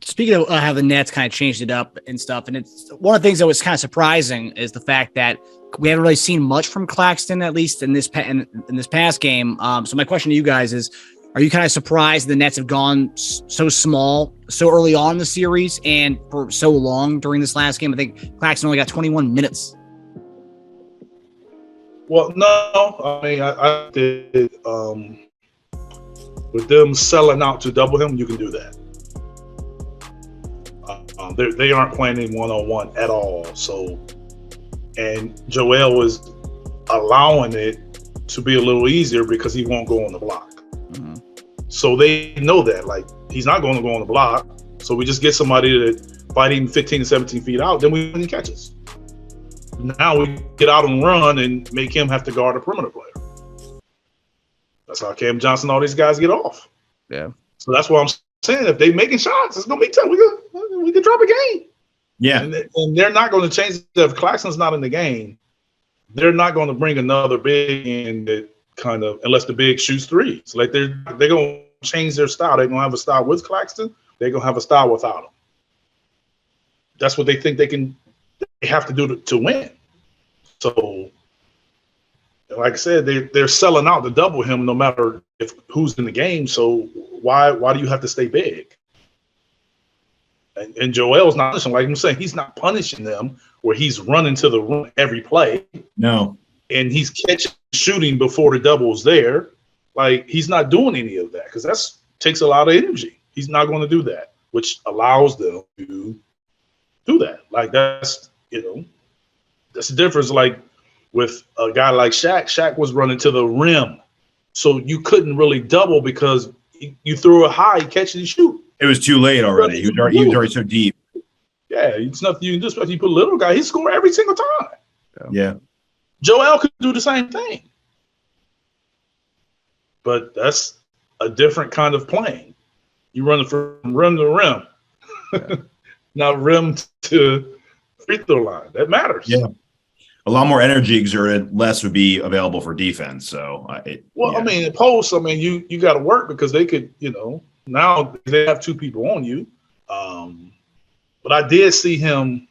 Speaking of how the Nets kind of changed it up and stuff, and it's one of the things that was kind of surprising is the fact that we haven't really seen much from Claxton, at least in this in this past game. So my question to you guys is, are you kind of surprised the Nets have gone so small so early on in the series and for so long during this last game? I think Claxton only got 21 minutes. Well, no, I mean, I did, with them selling out to double him, you can do that. They aren't playing him one-on-one at all. So, and Joel was allowing it to be a little easier because he won't go on the block. Mm-hmm. So they know that, like, he's not going to go on the block. So we just get somebody to fight him 15 to 17 feet out, then we win catches. Now we get out and run and make him have to guard a perimeter player. That's how Cam Johnson, all these guys get off. Yeah. So that's what I'm saying. If they making shots, it's gonna be tough. We could drop a game. Yeah. And they're not going to change if Claxton's not in the game. They're not going to bring another big in that kind of, unless the big shoots threes. Like they're going to change their style. They're going to have a style with Claxton. They're going to have a style without him. That's what they think they have to do to win. So, like I said, they're selling out to double him no matter who's in the game. So why do you have to stay big? And Joel's not punishing, like I'm saying, he's not punishing them where he's running to the room every play. No. And he's catching, shooting before the double's there. Like, he's not doing any of that because that takes a lot of energy. He's not going to do that, which allows them to do that. Like, that's the difference. Like, with a guy like Shaq, Shaq was running to the rim. So you couldn't really double because you threw it high, catch and shoot. It was too late already. He was already so deep. Yeah, it's nothing you can do. Especially you put a little guy, he score every single time. Yeah. Joel could do the same thing. But that's a different kind of playing. You run from rim to rim. Yeah. Not rim to free throw line. That matters. Yeah. A lot more energy exerted, less would be available for defense. So, I mean, in post, you got to work because they could, now they have two people on you. But I did see him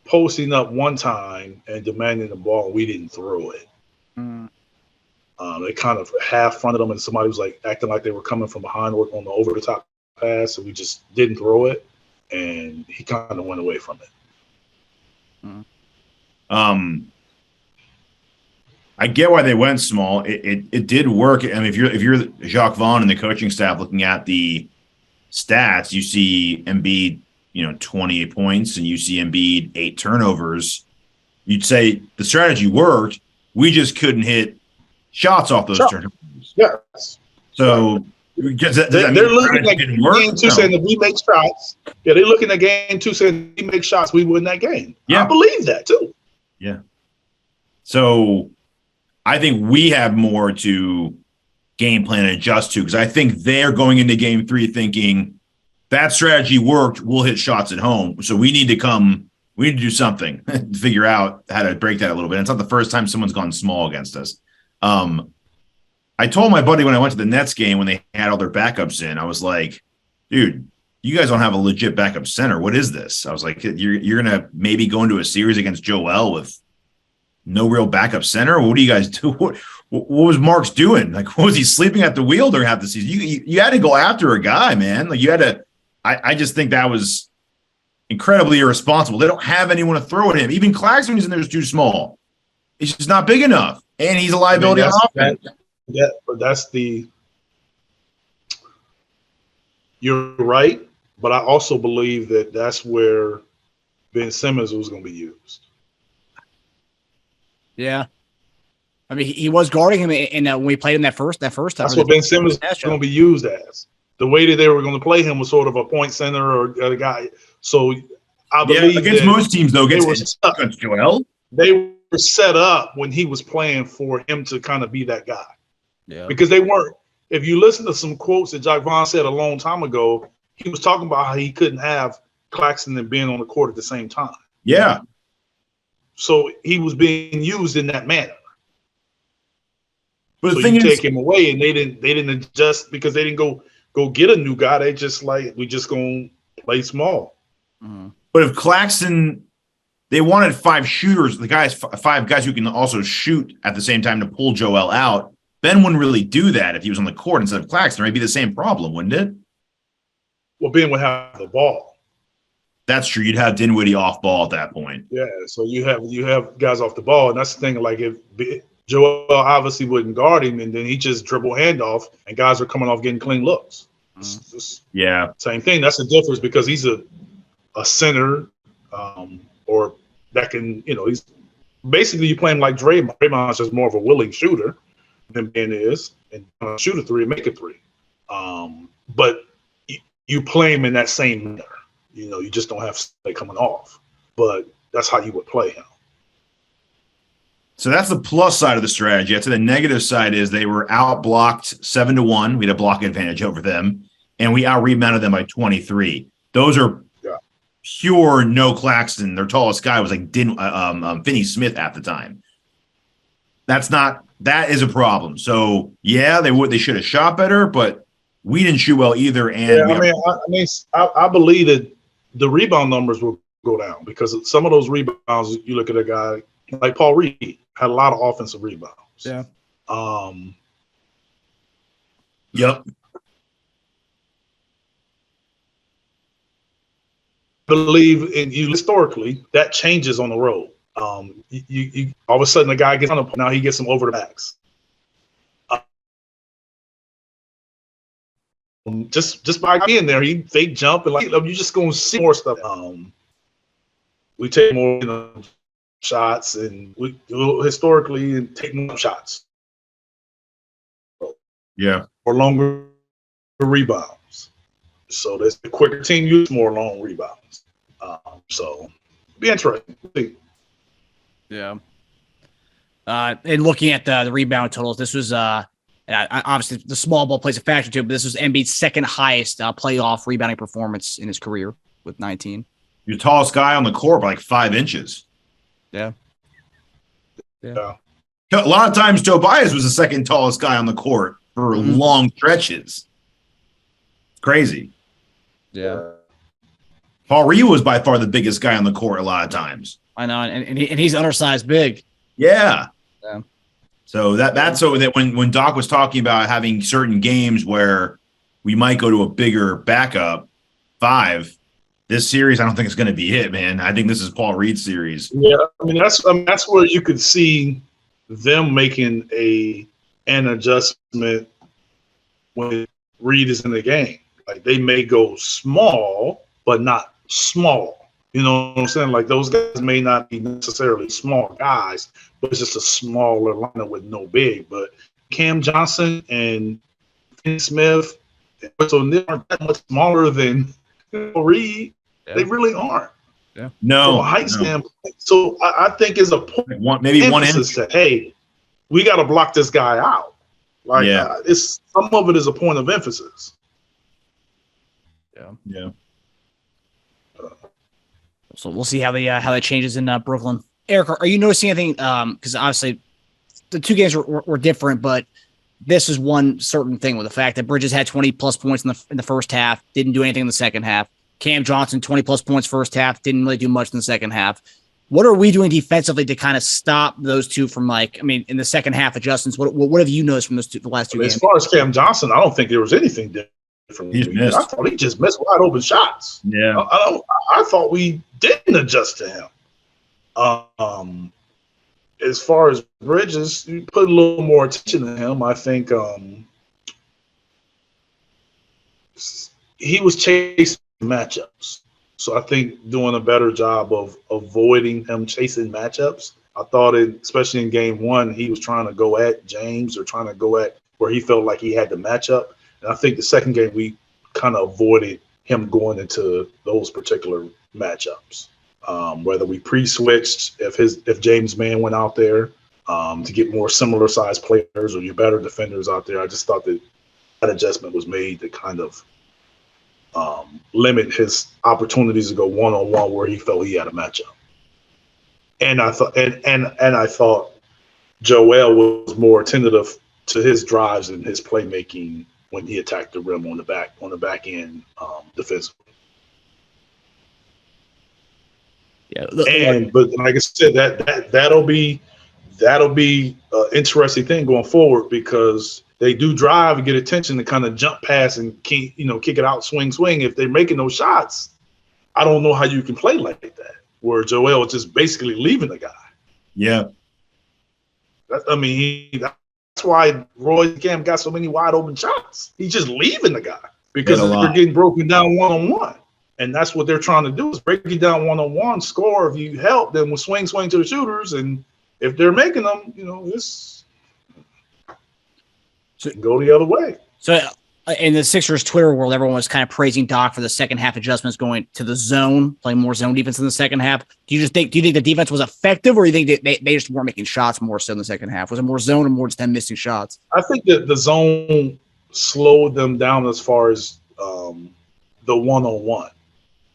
posting up one time and demanding the ball, and we didn't throw it. Mm. They kind of half fronted him, and somebody was like acting like they were coming from behind on the over the top pass, and we just didn't throw it, and he kind of went away from it. Mm. I get why they went small. It did work. I mean, if you're Jacques Vaughn and the coaching staff looking at the stats, you see Embiid, 28 points, and you see Embiid 8 turnovers. You'd say the strategy worked. We just couldn't hit shots off those turnovers. Yes. So they're looking at game 2 saying if we make shots. Yeah, they're looking at game 2 saying if we make shots, we win that game. Yeah. I believe that too. Yeah. So I think we have more to game plan and adjust to because I think they're going into game 3 thinking that strategy worked. We'll hit shots at home. So we need to do something to figure out how to break that a little bit. It's not the first time someone's gone small against us. I told my buddy when I went to the Nets game when they had all their backups in, I was like, dude, you guys don't have a legit backup center. What is this? I was like, you're going to maybe go into a series against Joel with no real backup center? What do you guys do? What was Marks doing? Like, what was he sleeping at the wheel during half the season? You had to go after a guy, man. Like, you had to. I just think that was incredibly irresponsible. They don't have anyone to throw at him. Even Claxton, when he's in there, is too small. He's just not big enough, and he's a liability on offense. But you're right, but I also believe that that's where Ben Simmons was going to be used. Yeah. I mean, he was guarding him when we played him that first time. That's what Ben Simmons was going to be used as. The way that they were going to play him was sort of a point center or a guy. So I believe against most teams, though, against Joel, they were set up when he was playing for him to kind of be that guy. Yeah. Because they weren't. If you listen to some quotes that Jacques Vaughn said a long time ago, he was talking about how he couldn't have Claxton and Ben on the court at the same time. Yeah. So he was being used in that manner. But so you take him away, and they didn't adjust because they didn't go go get a new guy. They just like, we just going to play small. Mm-hmm. But if Claxton, they wanted 5 shooters, the guys, 5 guys who can also shoot at the same time to pull Joel out. Ben wouldn't really do that if he was on the court instead of Claxton. It'd be the same problem, wouldn't it? Well, Ben would have the ball. That's true. You'd have Dinwiddie off ball at that point. Yeah, so you have guys off the ball, and that's the thing. Like if Joel obviously wouldn't guard him, and then he just dribble handoff, and guys are coming off getting clean looks. Yeah, same thing. That's the difference because he's a center, or that can, he's basically you play him like Draymond. Draymond's just more of a willing shooter than Ben is, and shoot a 3 and make a 3. But you play him in that same manner. You just don't have somebody coming off. But that's how you would play him. So that's the plus side of the strategy. I'd say the negative side is they were out-blocked 7-1. We had a block advantage over them, and we out-rebounded them by 23. Those are pure no Claxton. Their tallest guy was like Finney Smith at the time. That is a problem. So, yeah, they should have shot better, but we didn't shoot well either. And I believe that the rebound numbers will go down because some of those rebounds, you look at a guy like Paul Reed, had a lot of offensive rebounds. Yeah. Yep. Believe in you historically, that changes on the road. You all of a sudden the guy gets on the now he gets him over the backs. Just by being there, he fake jump and like you're just gonna see more stuff. We take more shots and we historically and take more shots. Yeah. Or longer rebounds. So that's the quicker team use more long rebounds. So be interesting. Yeah. And looking at the rebound totals, this was obviously the small ball plays a factor too, but this was Embiid's second highest playoff rebounding performance in his career with 19. Your tallest guy on the court by like 5 inches. Yeah. Yeah. A lot of times Tobias was the second tallest guy on the court for long stretches. Crazy. Yeah. Paul Reed was by far the biggest guy on the court a lot of times. I know, and he's undersized big. Yeah. Yeah. So that's so that when Doc was talking about having certain games where we might go to a bigger backup 5, this series I don't think it's going to be it, man. I think this is Paul Reed's series. Yeah, that's where you could see them making an adjustment when Reed is in the game. Like they may go small, but not small. You know what I'm saying? Like those guys may not be necessarily small guys, but it's just a smaller lineup with no big. But Cam Johnson and Finney Smith, so they aren't that much smaller than Reed. Yeah. They really aren't. Yeah. No. From a height standpoint. So I think it's a point. Maybe 1 inch. That, hey, we got to block this guy out. Like it's some of it is a point of emphasis. Yeah. Yeah. So we'll see how that changes in Brooklyn. Eric, are you noticing anything? Because obviously the 2 games were different, but this is one certain thing with the fact that Bridges had 20 plus points in the first half, didn't do anything in the second half. Cam Johnson 20 plus points first half, didn't really do much in the second half. What are we doing defensively to kind of stop those two from in the second half adjustments? What have you noticed from the last 2 games? As far as Cam Johnson, I don't think there was anything different. I thought he just missed wide open shots. Yeah, I thought we didn't adjust to him. As far as Bridges, you put a little more attention to him. I think he was chasing matchups, so I think doing a better job of avoiding him chasing matchups. I thought, especially in game 1, he was trying to go at James or trying to go at where he felt like he had the matchup. And I think the second game we kind of avoided him going into those particular matchups. Whether we pre-switched, if James Mann went out there to get more similar sized players or your better defenders out there, I just thought that adjustment was made to kind of limit his opportunities to go one-on-one where he felt he had a matchup. And I thought, and I thought Joel was more attentive to his drives and his playmaking when he attacked the rim on the back end defensively. Yeah, but like I said, that'll be an interesting thing going forward because they do drive and get attention to kind of jump pass and kick it out, swing. If they're making those shots, I don't know how you can play like that, where Joel is just basically leaving the guy. Yeah. That's why Roy Cam got so many wide open shots. He's just leaving the guy because they're getting broken down one-on-one. And that's what they're trying to do is break you down one-on-one, score. If you help, then we'll swing to the shooters. And if they're making them, this go the other way. So in the Sixers Twitter world, everyone was kind of praising Doc for the second half adjustments going to the zone, playing more zone defense in the second half. Do you think the defense was effective, or do you think they just weren't making shots more so in the second half? Was it more zone or more just them missing shots? I think that the zone slowed them down as far as the one-on-one,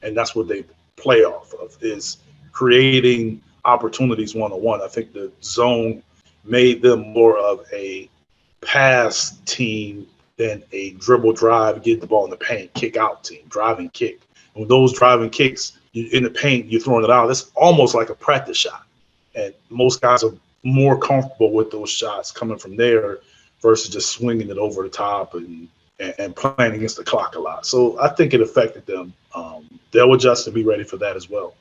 and that's what they play off of is creating opportunities one-on-one. I think the zone made them more of a pass team than a dribble drive, get the ball in the paint, kick out team, driving kick. And with those driving kicks in the paint, you're throwing it out. It's almost like a practice shot. And most guys are more comfortable with those shots coming from there versus just swinging it over the top and playing against the clock a lot. So I think it affected them. They'll adjust and be ready for that as well.